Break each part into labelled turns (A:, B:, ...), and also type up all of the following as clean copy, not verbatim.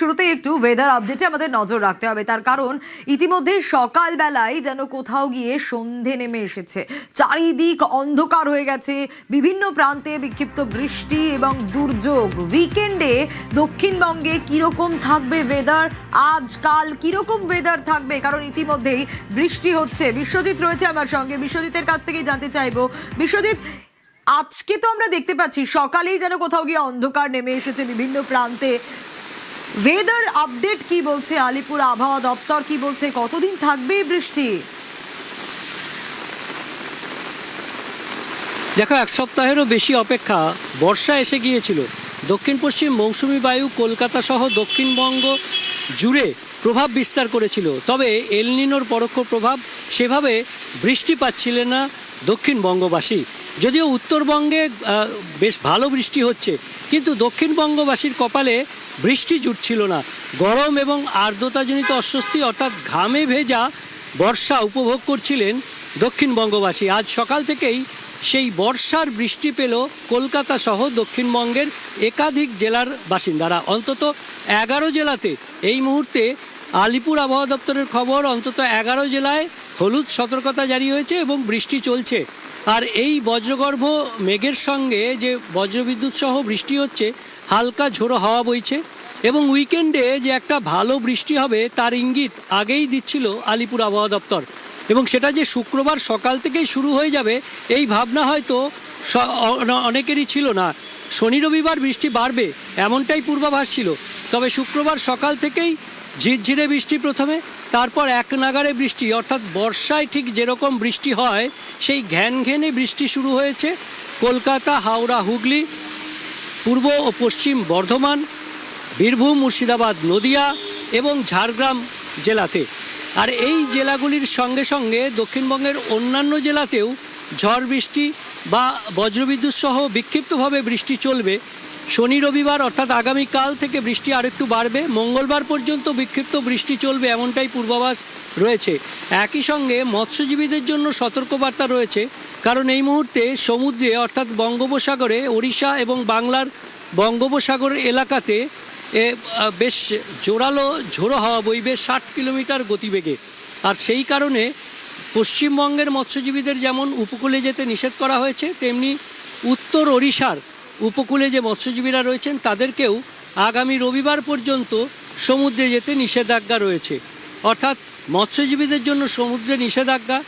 A: শুরুতেই একটু ওয়েদার আপডেটে আমাদের নজর রাখতে হবে, তার কারণ ইতিমধ্যে সকালবেলায় যেন কোথাও গিয়ে সন্ধে নেমে এসেছে, চারিদিক অন্ধকার হয়ে গেছে, বিভিন্ন প্রান্তে বিক্ষিপ্ত বৃষ্টি এবং দুর্যোগ। উইকেন্ডে দক্ষিণবঙ্গে কিরকম থাকবে ওয়েদার, আজকাল কিরকম ওয়েদার থাকবে, কারণ ইতিমধ্যেই বৃষ্টি হচ্ছে। বিশ্বজিৎ রয়েছে আমার সঙ্গে, বিশ্বজিতের কাছ থেকেই জানতে চাইবো। বিশ্বজিৎ, আজকে তো আমরা দেখতে পাচ্ছি সকালেই যেন কোথাও গিয়ে অন্ধকার নেমে এসেছে বিভিন্ন প্রান্তে। ওয়েদার আপডেট কি বলছে, আলিপুর আবহাওয়া দপ্তর কি বলছে, কতদিন থাকবে এই বৃষ্টি?
B: দেখো, এক সপ্তাহেরও বেশি অপেক্ষা, বর্ষা এসে গিয়েছিল। দক্ষিণ পশ্চিম মৌসুমি বায়ু কলকাতা সহ দক্ষিণবঙ্গ জুড়ে প্রভাব বিস্তার করেছিল, তবে এল নিনোর পরোক্ষ প্রভাব সেভাবে বৃষ্টি পাচ্ছিলেন না দক্ষিণবঙ্গবাসী। যদিও উত্তরবঙ্গে বেশ ভালো বৃষ্টি হচ্ছে, কিন্তু দক্ষিণবঙ্গবাসীর কপালে বৃষ্টি জুটছিল না। গরম এবং আর্দ্রতাজনিত অস্বস্তি অর্থাৎ ঘামে ভেজা বর্ষা উপভোগ করছিলেন দক্ষিণবঙ্গবাসী। আজ সকাল থেকেই সেই বর্ষার বৃষ্টি পেল কলকাতা সহ দক্ষিণবঙ্গের একাধিক জেলার বাসিন্দারা। অন্তত 11 জেলাতে এই মুহূর্তে আলিপুর আবহাওয়া দপ্তরের খবর, অন্তত 11 জেলায় হলুদ সতর্কতা জারি হয়েছে এবং বৃষ্টি চলছে। আর এই বজ্রগর্ভ মেঘের সঙ্গে যে বজ্রবিদ্যুৎ সহ বৃষ্টি হচ্ছে, হালকা ঝোড়ো হাওয়া বইছে এবং উইকেন্ডে যে একটা ভালো বৃষ্টি হবে তার ইঙ্গিত আগেই দিচ্ছিল আলিপুর আবহাওয়া দপ্তর। এবং সেটা যে শুক্রবার সকাল থেকেই শুরু হয়ে যাবে এই ভাবনা হয়তো অনেকেরই ছিল না। শনি রবিবার বৃষ্টি বাড়বে এমনটাই পূর্বাভাস ছিল, তবে শুক্রবার সকাল থেকেই ঝিরঝিরে বৃষ্টি প্রথমে, তারপর এক নাগাড়ে বৃষ্টি, অর্থাৎ বর্ষায় ঠিক যেরকম বৃষ্টি হয় সেই ঘ্যানঘ্যানে বৃষ্টি শুরু হয়েছে কলকাতা, হাওড়া, হুগলি, পূর্ব ও পশ্চিম বর্ধমান, বীরভূম, মুর্শিদাবাদ, নদিয়া এবং ঝাড়গ্রাম জেলাতে। আর এই জেলাগুলির সঙ্গে সঙ্গে দক্ষিণবঙ্গের অন্যান্য জেলাতেও ঝড় বৃষ্টি বা বজ্রবিদ্যুৎ সহ বিক্ষিপ্তভাবে বৃষ্টি চলবে। শনি রবিবার অর্থাৎ আগামীকাল থেকে বৃষ্টি আরেকটু বাড়বে, মঙ্গলবার পর্যন্ত বিক্ষিপ্ত বৃষ্টি চলবে এমনটাই পূর্বাভাস রয়েছে। একই সঙ্গে মৎস্যজীবীদের জন্য সতর্কবার্তা রয়েছে, কারণ এই মুহূর্তে সমুদ্রে অর্থাৎ বঙ্গোপসাগরে ওড়িশা এবং বাংলার বঙ্গোপসাগর এলাকাতে বেশ জোরালো ঝোড়ো হাওয়া বইবে 60 কিলোমিটার গতিবেগে। আর সেই কারণে পশ্চিমবঙ্গের মৎস্যজীবীদের যেমন উপকূলে যেতে নিষেধ করা হয়েছে, তেমনি উত্তর ওড়িশার উপকূলে যে মৎস্যজীবীরা রয়েছেন তাদেরকেও আগামী রবিবার পর্যন্ত সমুদ্রে যেতে নিষেধাজ্ঞা রয়েছে। অর্থাৎ মৎস্যজীবীদের জন্য সমুদ্রে নিষেধাজ্ঞা,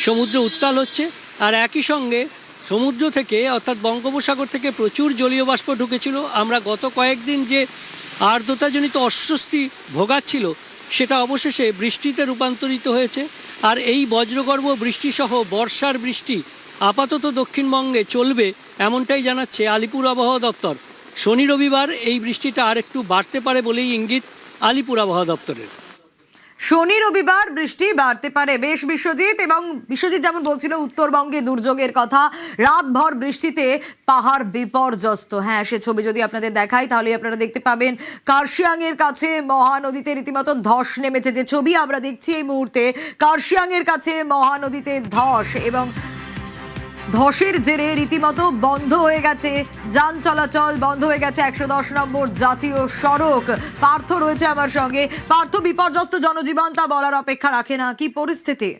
B: সমুদ্র উত্তাল হচ্ছে। আর একই সঙ্গে সমুদ্র থেকে অর্থাৎ বঙ্গোপসাগর থেকে প্রচুর জলীয় বাষ্প ঢুকেছিল, আমরা গত কয়েকদিন যে আর্দ্রতাজনিত অস্বস্তি ভোগাচ্ছিল সেটা অবশেষে বৃষ্টিতে রূপান্তরিত হয়েছে। আর এই বজ্রগর্ভ বৃষ্টিসহ বর্ষার বৃষ্টি আপাতত দক্ষিণবঙ্গে চলবে এমনটাই জানাচ্ছে আলিপুর আবহাওয়া দপ্তর। শনি রবিবার এই বৃষ্টিটা আর একটু বাড়তে পারে বলেই ইঙ্গিত আলিপুর আবহাওয়া দপ্তরের।
A: শনি রবিবার বৃষ্টি বাড়তে পারে, বেশ বিশ্বজিৎ। এবং বিশ্বজিৎ যেমন বলছিল উত্তরবঙ্গে দুর্যোগের কথা, রাতভর বৃষ্টিতে পাহাড় বিপর্যস্ত। হ্যাঁ, সে ছবি যদি আপনাদের দেখাই তাহলে আপনারা দেখতে পাবেন কার্শিয়াং এর কাছে মহানদীতে রীতিমতো ধস নেমেছে। যে ছবি আমরা দেখছি এই মুহূর্তে, কার্শিয়াং এর কাছে মহানদীতে ধস, এবং ধসের জেরে রীতিমতো বন্ধ হয়ে গেছে যান চলাচল, বন্ধ হয়ে গেছে 110 নম্বর জাতীয় সড়ক। পার্থ রয়েছে আমার সঙ্গে। পার্থ, বিপর্যস্ত জনজীবন তা বলার অপেক্ষা রাখে না, কি পরিস্থিতি?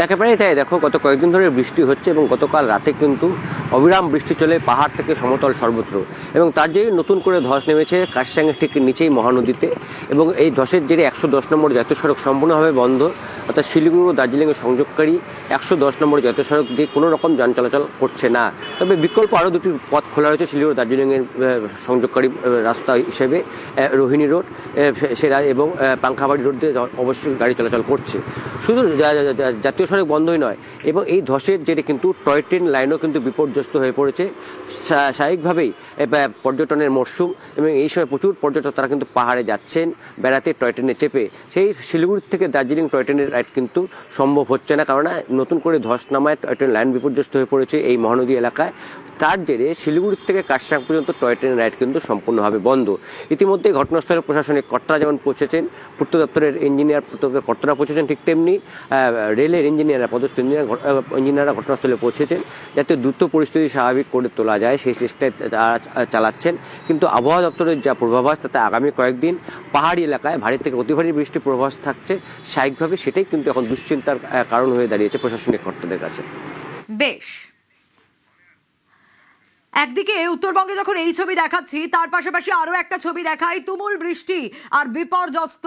C: একেবারেই তাই। দেখো, গত কয়েকদিন ধরে বৃষ্টি হচ্ছে এবং গতকাল রাতে কিন্তু অবিরাম বৃষ্টি চলে পাহাড় থেকে সমতল সর্বত্র, এবং তার জেরে নতুন করে ধস নেমেছে কার্শিয়াংয়ের ঠিক নিচেই মহানদীতে। এবং এই ধসের জেরে 110 নম্বর জাতীয় সড়ক সম্পূর্ণভাবে বন্ধ, অর্থাৎ শিলিগুড়ি ও দার্জিলিংয়ের সংযোগকারী 110 নম্বর জাতীয় সড়ক দিয়ে কোনো রকম যান চলাচল করছে না। তবে বিকল্প আরও দুটি পথ খোলা রয়েছে শিলিগুড়ি ও দার্জিলিংয়ের সংযোগকারী রাস্তা হিসেবে, রোহিণী রোড সেরা এবং পাংখাবাড়ি রোড দিয়ে অবশ্যই গাড়ি চলাচল করছে। শুধু জাতীয় সড়ক বন্ধই নয়, এবং এই ধসের জেরে কিন্তু টয় ট্রেন লাইনও কিন্তু বিপর্যস্ত হয়ে পড়েছে। স্বাভাবিকভাবেই পর্যটনের মরশুম, এবং এই সময় প্রচুর পর্যটক তারা কিন্তু পাহাড়ে যাচ্ছেন বেড়াতে টয় ট্রেনে চেপে। সেই শিলিগুড়ি থেকে দার্জিলিং টয় ট্রেনের রাইড কিন্তু সম্ভব হচ্ছে না, কারণ নতুন করে ধস নামায় টয় ট্রেন লাইন বিপর্যস্ত হয়ে পড়েছে এই মহানদী এলাকায়। তার জেরে শিলিগুড়ি থেকে কার্শিয়াং পর্যন্ত টয় ট্রেন রাইড কিন্তু সম্পূর্ণভাবে বন্ধ। ইতিমধ্যে ঘটনাস্থলে প্রশাসনিক কর্তারা যেমন পৌঁছেছেন, পূর্ত দপ্তরের ইঞ্জিনিয়ার কর্তারা পৌঁছেছেন, ঠিক তেমনি রেলের ইঞ্জিনিয়াররা পদস্থ ইঞ্জিনিয়াররা ঘটনাস্থলে পৌঁছেছেন যাতে দ্রুত পরিস্থিতি স্বাভাবিক করে তোলা যায় সেই চেষ্টায় তারা চালাচ্ছেন। কিন্তু আবহাওয়া দপ্তরের যা পূর্বাভাস তাতে আগামী কয়েকদিন পাহাড়ি এলাকায় ভারী থেকে অতি ভারী বৃষ্টির পূর্বাভাস থাকছে স্বাভাবিকভাবে, সেটাই কিন্তু এখন দুশ্চিন্তার কারণ হয়ে দাঁড়িয়েছে প্রশাসনিক কর্তাদের কাছে।
A: বেশ, একদিকে উত্তরবঙ্গে যখন এই ছবি দেখাচ্ছি তার পাশাপাশি আরো একটা ছবি দেখাই, তুমুল বৃষ্টি আর বিপর্যস্ত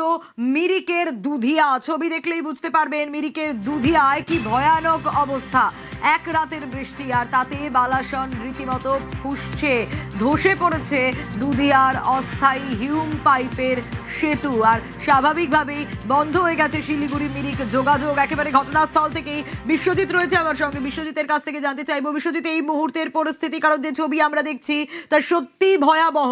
A: মিরিকের দুধিয়া। ছবি দেখলেই বুঝতে পারবেন মিরিকের দুধিয়ায় কি ভয়ানক অবস্থা। এক রাতের বৃষ্টি আর তাতে বালাসন রীতিমতো ফুসছে, ধসে পড়েছে দুধিয়ার অস্থায়ী হিউম পাইপের সেতু। আর স্বাভাবিকভাবেই বন্ধ হয়ে গেছে শিলিগুড়ি মিরিক যোগাযোগ। একেবারে ঘটনাস্থল থেকেই বিশ্বজিৎ রয়েছে আমার সঙ্গে, বিশ্বজিতের কাছ থেকে জানতে চাইবো বিশ্বজিৎ এই মুহূর্তের পরিস্থিতি, কারণ যে ছবি আমরা দেখছি তা সত্যি ভয়াবহ।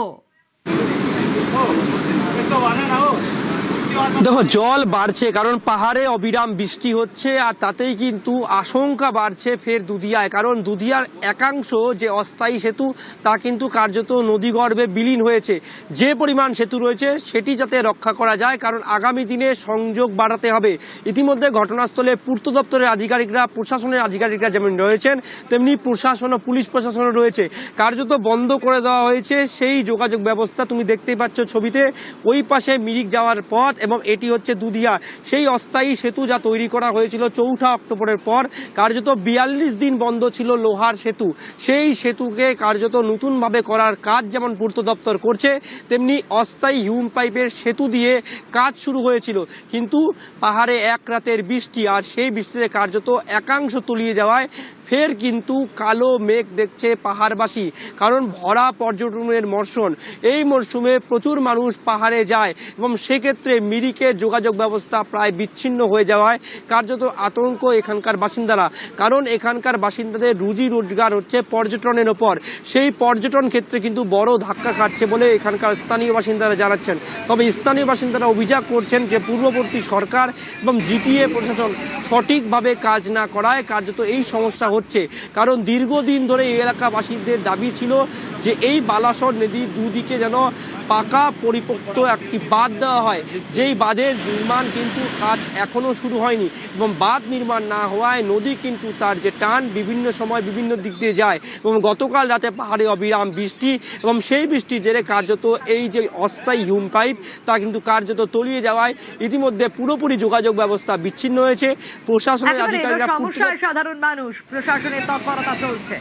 D: দেখো, জল বাড়ছে কারণ পাহাড়ে অবিরাম বৃষ্টি হচ্ছে আর তাতেই কিন্তু আশঙ্কা বাড়ছে ফের দুধিয়ায়, কারণ দুধিয়ার একাংশ যে অস্থায়ী সেতু তা কিন্তু কার্যত নদীগর্ভে বিলীন হয়েছে। যে পরিমাণ সেতু রয়েছে সেটি যাতে রক্ষা করা যায়, কারণ আগামী দিনে সংযোগ বাড়াতে হবে। ইতিমধ্যে ঘটনাস্থলে পূর্ত দপ্তরের আধিকারিকরা, প্রশাসনের আধিকারিকরা যেমন রয়েছেন তেমনি প্রশাসন ও পুলিশ প্রশাসনও রয়েছে। কার্যত বন্ধ করে দেওয়া হয়েছে সেই যোগাযোগ ব্যবস্থা। তুমি দেখতেই পাচ্ছ ছবিতে ওই পাশে মিরিক যাওয়ার পথ এবং এটি হচ্ছে দুধিয়া, সেই অস্থায়ী সেতু যা তৈরি করা হয়েছিল 4 অক্টোবরের পর। কার্যত 42 দিন বন্ধ ছিল লোহার সেতু, সেই সেতুকে কার্যত নতুনভাবে করার কাজ যেমন পূর্ত দপ্তর করছে তেমনি অস্থায়ী হিউম পাইপের সেতু দিয়ে কাজ শুরু হয়েছিল। কিন্তু পাহাড়ে এক রাতের বৃষ্টি আর সেই বৃষ্টিতে কার্যত একাংশ তলিয়ে যাওয়ায় ফের কিন্তু কালো মেঘ দেখছে পাহাড়বাসী, কারণ ভরা পর্যটনের মরশুম। এই মরশুমে প্রচুর মানুষ পাহাড়ে যায় এবং সেক্ষেত্রে মিরিকের যোগাযোগ ব্যবস্থা প্রায় বিচ্ছিন্ন হয়ে যাওয়ায় কার্যত আতঙ্ক এখানকার বাসিন্দারা, কারণ এখানকার বাসিন্দাদের রুজি রোজগার হচ্ছে পর্যটনের ওপর। সেই পর্যটন ক্ষেত্রে কিন্তু বড় ধাক্কা খাচ্ছে বলে এখানকার স্থানীয় বাসিন্দারা জানাচ্ছেন। তবে স্থানীয় বাসিন্দারা অভিযোগ করছেন যে পূর্ববর্তী সরকার এবং জিটিএ প্রশাসন সঠিকভাবে কাজ না করায় কার্যত এই সমস্যা হচ্ছে। কারণ দীর্ঘদিন ধরে এই এলাকাবাসীদের দাবি ছিল যে এই বালাসর নদীর দুদিকে যেন পাকা পরিপোক্ত একটি বাঁধ দেওয়া হয়, যেই বাঁধের নির্মাণ কিন্তু কাজ এখনও শুরু হয়নি এবং বাঁধ নির্মাণ না হওয়ায় নদী কিন্তু তার যে টান বিভিন্ন সময় বিভিন্ন দিক দিয়ে যায়। এবং গতকাল রাতে পাহাড়ে অবিরাম বৃষ্টি এবং সেই বৃষ্টির জেরে কার্যত এই যে অস্থায়ী হিউম পাইপ তা কিন্তু কার্যত তলিয়ে যাওয়ায় ইতিমধ্যে পুরোপুরি যোগাযোগ ব্যবস্থা বিচ্ছিন্ন হয়েছে। প্রশাসনের আধিকারিকরা
A: সমস্যায় সাধারণ মানুষ, প্রশাসনের তৎপরতা চলছে।